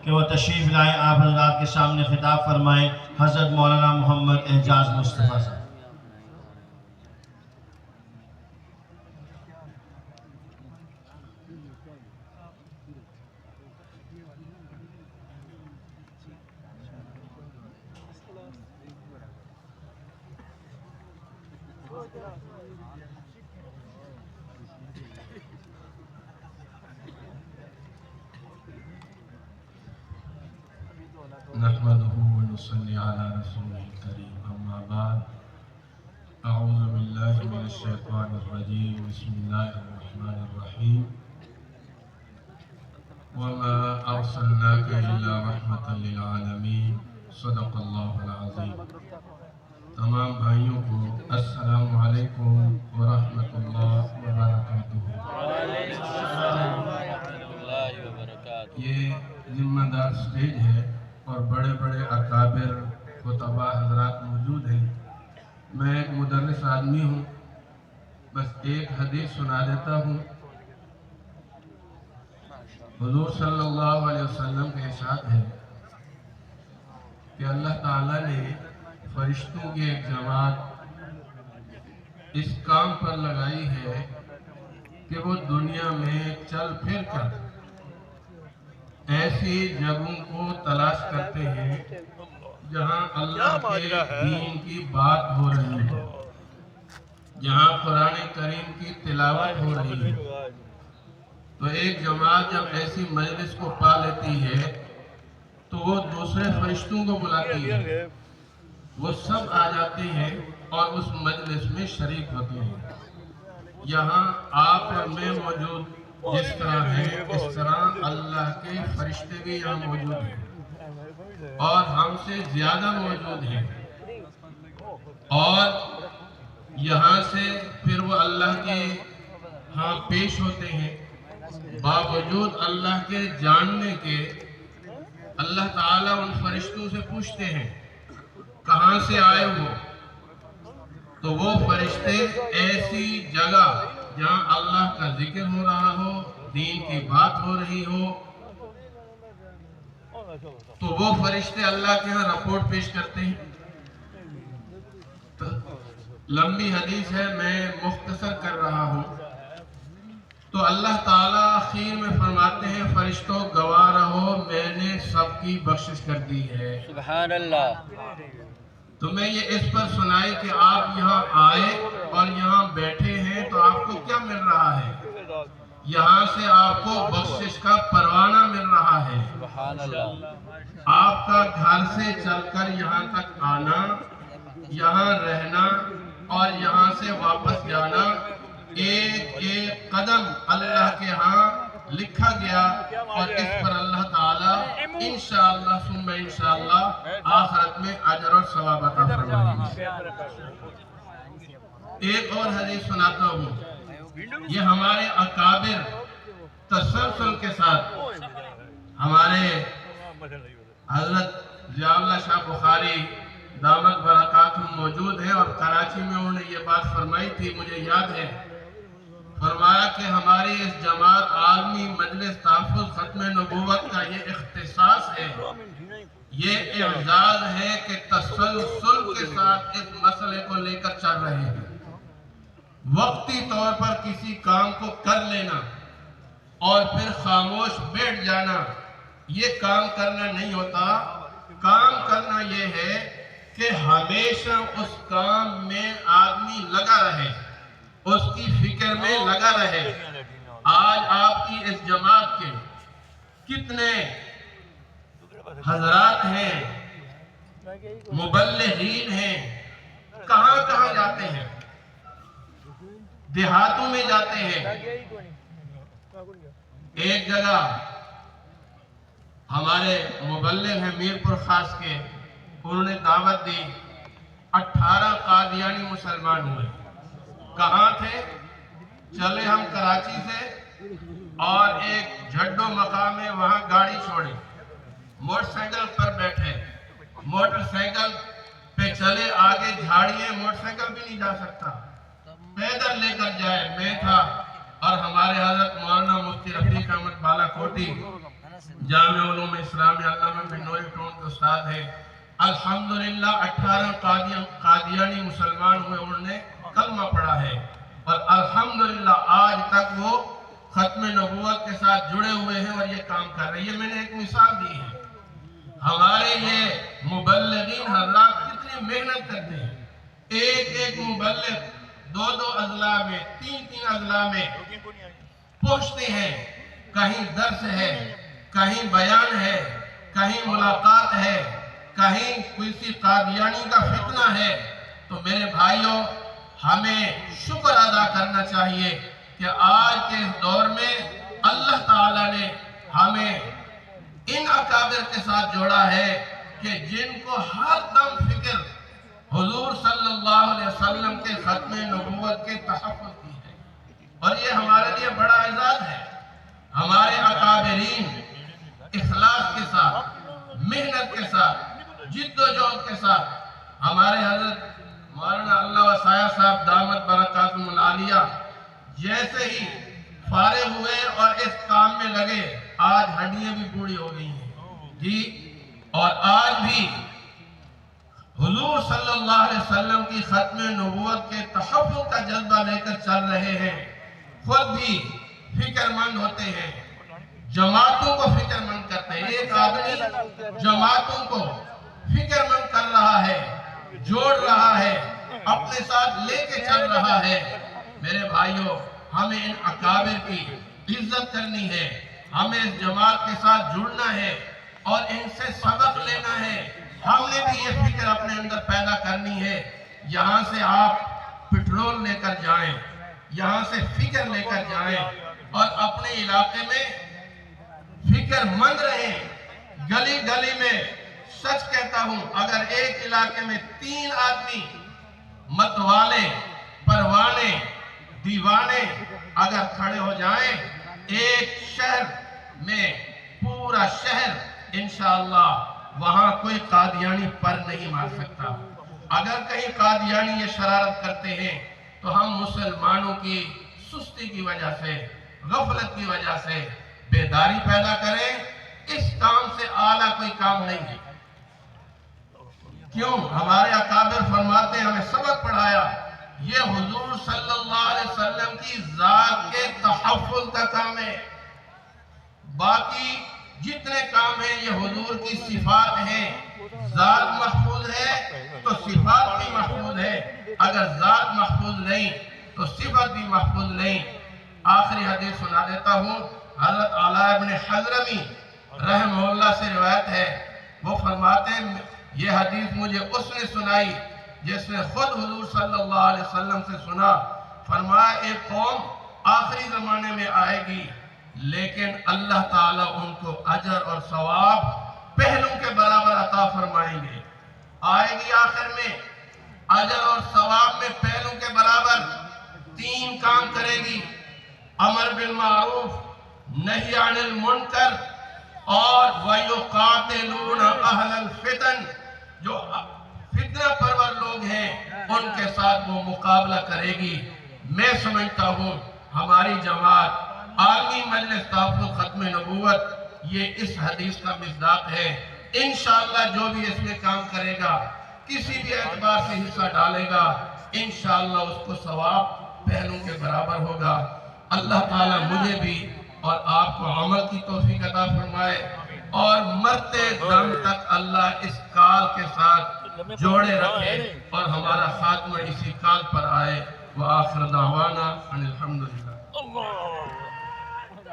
کہ وہ تشریف لائیں، آپ حضرات کے سامنے خطاب فرمائیں حضرت مولانا محمد اعجاز مصطفیٰ صاحب۔ نحمده ونصلي على رسوله الكريم اما بعد اعوذ باللہ من الشیطان الرجیم بسم اللہ الرحمن الرحیم وما ارسلناک الا رحمتا للعالمین صدق اللہ العظیم۔ تمام بھائیوں کو السلام علیکم ورحمۃ اللہ وبرکاتہ۔ یہ ذمہ دار سٹیج ہے اور بڑے بڑے اکابر خطباء حضرات موجود ہیں۔ میں ایک مدرس آدمی ہوں، بس ایک حدیث سنا دیتا ہوں۔ حضور صلی اللہ علیہ وسلم کا ارشاد ہے کہ اللہ تعالیٰ نے فرشتوں کی ایک جماعت اس کام پر لگائی ہے کہ وہ دنیا میں چل پھر کر ایسی جگہوں کو تلاش کرتے ہیں جہاں اللہ کے دین کی بات ہو رہی ہے، جہاں قرآن کریم کی تلاوت ہو رہی ہے۔ تو ایک جماعت جب ایسی مجلس کو پا لیتی ہے تو وہ دوسرے فرشتوں کو بلاتی ہے، وہ سب آ جاتے ہیں اور اس مجلس میں شریک ہوتے ہیں۔ یہاں آپ اور میں موجود جس طرح ہیں، اس طرح اللہ کے فرشتے بھی یہاں موجود ہیں اور ہم سے زیادہ موجود ہیں، اور یہاں سے پھر وہ اللہ کے ہاں پیش ہوتے ہیں۔ باوجود اللہ کے جاننے کے اللہ تعالیٰ ان فرشتوں سے پوچھتے ہیں کہاں سے آئے ہو؟ تو وہ فرشتے ایسی جگہ جہاں اللہ کا ذکر ہو رہا ہو، دین کی بات ہو رہی ہو، تو وہ فرشتے اللہ کے ہاں رپورٹ پیش کرتے ہیں۔ لمبی حدیث ہے، میں مختصر کر رہا ہوں۔ تو اللہ تعالیٰ آخر میں فرماتے ہیں فرشتوں گواہ رہو میں نے سب کی بخشش کر دی ہے۔ سبحان اللہ۔ تو میں یہ اس پر سنائی کہ آپ یہاں آئے اور یہاں بیٹھے ہیں تو آپ کو کیا مل رہا ہے؟ یہاں سے آپ کو بخشش کا پروانہ مل رہا ہے۔ سبحان اللہ۔ آپ کا گھر سے چل کر یہاں تک آنا، یہاں رہنا اور یہاں سے واپس جانا، ایک ایک قدم اللہ کے ہاں لکھا گیا، اور اس پر اللہ تعالیٰ انشاءاللہ ثم انشاءاللہ آخرت میں اجر اور ثواب عطا فرمائیں گے۔ ایک اور حدیث سناتا ہوں۔ یہ ہمارے اکابر تسلسل کے ساتھ ہمارے حضرت ضیاء اللہ شاہ بخاری دامت برکاتہم موجود ہیں، اور کراچی میں انہوں نے یہ بات فرمائی تھی، مجھے یاد ہے۔ فرمایا کہ ہماری اس جماعت عالمی مجلس تحفظ ختم نبوت کا یہ اختصاص ہے، یہ اعزاز ہے کہ تسلسل کے ساتھ اس مسئلے کو لے کر چل رہے ہیں۔ وقتی طور پر کسی کام کو کر لینا اور پھر خاموش بیٹھ جانا، یہ کام کرنا نہیں ہوتا۔ کام کرنا یہ ہے کہ ہمیشہ اس کام میں آدمی لگا رہے، اس کی فکر میں لگا رہے۔ آج آپ کی اس جماعت کے کتنے حضرات ہیں، مبلغین ہیں، کہاں کہاں جاتے ہیں، دیہاتوں میں جاتے ہیں۔ ایک جگہ ہمارے مبلغ ہیں میرپور خاص کے، انہوں نے دعوت دی، 18 قادیانی مسلمان ہوئے۔ کہاں تھے؟ چلے ہم کراچی سے اور ایک جھڈو مقام ہے وہاں گاڑی چھوڑی، موٹر سائیکل پر بیٹھے، موٹر سائیکل پہ چلے، آگے جھاڑیے، موٹر سائیکل بھی نہیں جا سکتا، پیدل لے کر جائے۔ میں تھا اور ہمارے حضرت مولانا مفتی رفیق احمد بالا کوٹی، جامع علوم اسلامی علامہ بن نوری ٹون کے استاد ہیں. الحمدللہ 18 قادیانی مسلمان ہوئے, انہوں نے کلمہ پڑھا ہے, اور الحمدللہ آج تک وہ ختم نبوت کے ساتھ جڑے ہوئے ہیں اور یہ کام کر رہے ہیں. یہ میں نے ایک مثال دی ہے. ہمارے یہ مبلغین حضرات کتنی محنت کرتے ہیں. ایک مبلغ 2 اضلاع میں 3 اضلاع میں پہنچتے ہیں. کہیں درس ہے, کہیں بیان ہے, کہیں ملاقات ہے, کہیں کسی قادیانی کا فتنہ ہے. تو میرے بھائیوں, ہمیں شکر ادا کرنا چاہیے کہ آج کے دور میں اللہ تعالیٰ نے ہمیں ان اکابر کے ساتھ جوڑا ہے کہ جن کو ہر دم فکر حضور صلی اللہ علیہ وسلم کے ختم نبوت کے تحفظ کی ہے. اور یہ ہمارے لیے بڑا اعزاز ہے. ہمارے اکابرین اخلاص کے ساتھ, محنت کے ساتھ, جد و جہد کے ساتھ, ہمارے حضرت مولانا اللہ وسایہ صاحب دامت برکاتہم العالیہ جیسے ہی فارغ ہوئے اور اس کام میں لگے, آج ہڈیاں بھی بوڑھی ہو گئی ہیں جی, اور آج بھی حضور صلی اللہ علیہ وسلم کی ختم نبوت کے تحفظ کا جذبہ لے کر چل رہے ہیں. خود بھی فکر مند ہوتے ہیں, جماعتوں کو فکر مند کرتے ہیں. ایک آدمی جماعتوں کو فکر مند کر رہا ہے, جوڑ رہا ہے, اپنے ساتھ لے کے چل رہا ہے. میرے بھائیوں, ہمیں ان اکابر کی عزت کرنی ہے, ہمیں اس جماعت کے ساتھ جڑنا ہے اور ان سے سبق لینا ہے. ہم نے بھی یہ فکر اپنے اندر پیدا کرنی ہے. یہاں سے آپ پٹرول لے کر جائیں, یہاں سے فکر لے کر جائیں, اور اپنے علاقے میں فکر مند رہیں. گلی گلی میں سچ کہتا ہوں, اگر ایک علاقے میں 3 آدمی متوالے, پروانے, دیوانے اگر کھڑے ہو جائیں, ایک شہر میں پورا شہر انشاءاللہ وہاں کوئی قادیانی پر نہیں مار سکتا. اگر کہیں قادیانی یہ شرارت کرتے ہیں تو ہم مسلمانوں کی سستی کی وجہ سے, غفلت کی وجہ سے بیداری پیدا کریں. اس کام سے اعلیٰ کوئی کام نہیں ہے. کیوں؟ ہمارے اکابر فرماتے ہیں, ہمیں سبق پڑھایا, یہ حضور صلی اللہ علیہ وسلم کی ذات کے تحفظ کا کام ہے. باقی جتنے کام ہیں یہ حضور کی صفات ہیں. ذات محفوظ ہے تو صفات بھی محفوظ ہے, اگر ذات محفوظ نہیں تو صفت بھی محفوظ نہیں. آخری حدیث سنا دیتا ہوں. حضرت علاء ابن حضرمی رحمہ اللہ سے روایت ہے, وہ فرماتے ہیں یہ حدیث مجھے اس نے سنائی جس نے خود حضور صلی اللہ علیہ وسلم سے سنا. فرمایا ایک قوم آخری زمانے میں آئے گی, لیکن اللہ تعالیٰ ان کو اجر اور ثواب پہلوں کے برابر عطا فرمائیں گے. آئے گی آخر میں اجر اور ثواب میں پہلوں کے برابر. 3 کام کرے گی, امر بالمعروف, نہی عن المنکر, اور وَيُقَاتِلُونَ أَهْلَ الْفِتَنِ, جو فتنہ پرور لوگ ہیں ان کے ساتھ وہ مقابلہ کرے گی. میں سمجھتا ہوں ہماری جماعت عالمی مجلس تحفظ ختم نبوت یہ اس حدیث کا مصداق ہے. انشاءاللہ جو بھی اس میں کام کرے گا, کسی بھی اعتبار سے حصہ ڈالے گا, انشاءاللہ اس کو ثواب پہلوں کے برابر ہوگا. اللہ تعالیٰ مجھے بھی اور آپ کو عمل کی توفیق عطا فرمائے, اور مرتے دم تک اللہ اس کال کے ساتھ جوڑے رکھے اور ہمارا خاتمہ اسی کال پر آئے. وآخر دعوانا ان الحمدللہ.